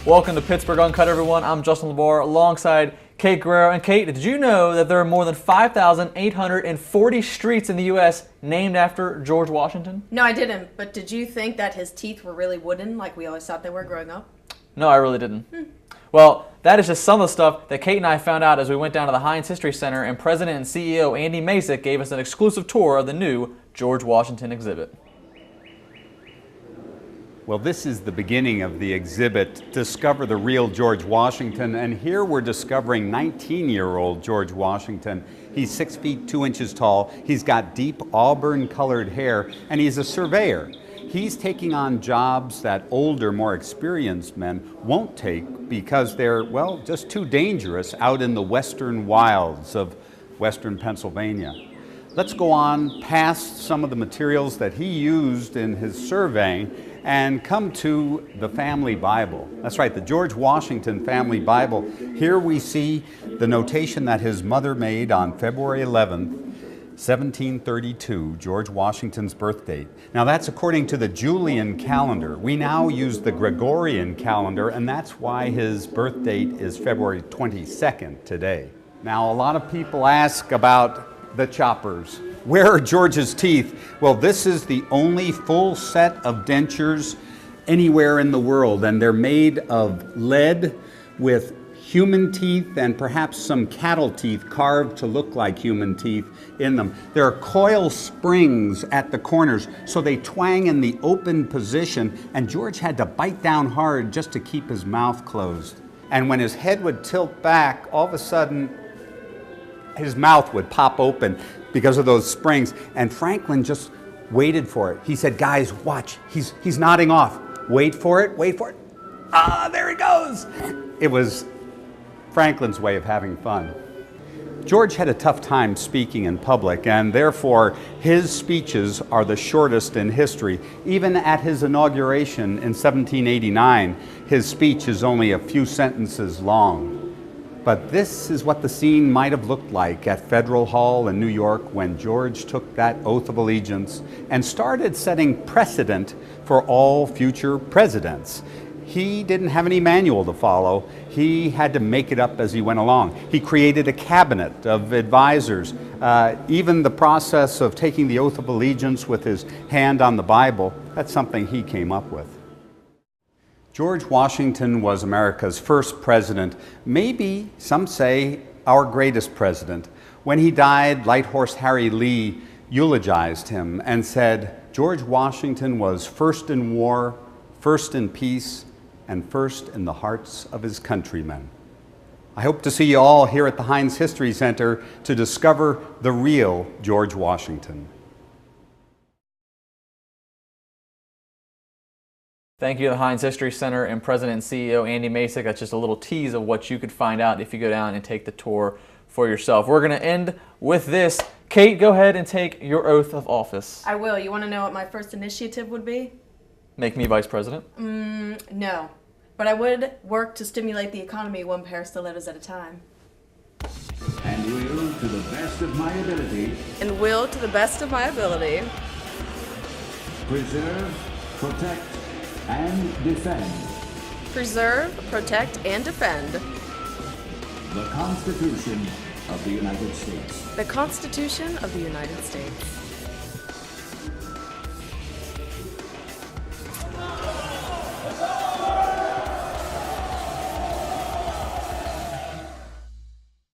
Welcome to Pittsburgh Uncut, everyone. I'm Justin LeBar alongside Kate Guerrero. And Kate, did you know that there are more than 5,840 streets in the U.S. named after George Washington? No, I didn't. But did you think that his teeth were really wooden like we always thought they were growing up? No, I really didn't. Well, that is just some of the stuff that Kate and I found out as we went down to the Heinz History Center, and President and CEO Andy Masek gave us an exclusive tour of the new George Washington exhibit. Well, this is the beginning of the exhibit, Discover the Real George Washington, and here we're discovering 19-year-old George Washington. He's 6 feet 2 inches tall, he's got deep auburn-colored hair, and he's a surveyor. He's taking on jobs that older, more experienced men won't take because they're, well, just too dangerous out in the western wilds of western Pennsylvania. Let's go on past some of the materials that he used in his surveying and come to the family Bible. That's right, the George Washington family Bible. Here we see the notation that his mother made on February 11th, 1732, George Washington's birth date. Now that's according to the Julian calendar. We now use the Gregorian calendar, and that's why his birth date is February 22nd today. Now a lot of people ask about the choppers. Where are George's teeth? Well, this is the only full set of dentures anywhere in the world, and they're made of lead with human teeth and perhaps some cattle teeth carved to look like human teeth in them. There are coil springs at the corners, so they twang in the open position, and George had to bite down hard just to keep his mouth closed. And when his head would tilt back, all of a sudden his mouth would pop open because of those springs, and Franklin just waited for it. He said, "Guys, watch, he's nodding off. Wait for it, wait for it. Ah, there it goes." It was Franklin's way of having fun. George had a tough time speaking in public, and therefore his speeches are the shortest in history. Even at his inauguration in 1789, his speech is only a few sentences long. But this is what the scene might have looked like at Federal Hall in New York when George took that oath of allegiance and started setting precedent for all future presidents. He didn't have any manual to follow. He had to make it up as he went along. He created a cabinet of advisors. Even the process of taking the oath of allegiance with his hand on the Bible, that's something he came up with. George Washington was America's first president, maybe, some say, our greatest president. When he died, Light Horse Harry Lee eulogized him and said, "George Washington was first in war, first in peace, and first in the hearts of his countrymen." I hope to see you all here at the Heinz History Center to discover the real George Washington. Thank you to the Heinz History Center and President and CEO Andy Masek. That's just a little tease of what you could find out if you go down and take the tour for yourself. We're going to end with this. Kate, go ahead and take your oath of office. I will. You want to know what my first initiative would be? Make me vice president? No. But I would work to stimulate the economy one pair of stilettos at a time. And will, to the best of my ability, preserve, protect, and defend the Constitution of the United States.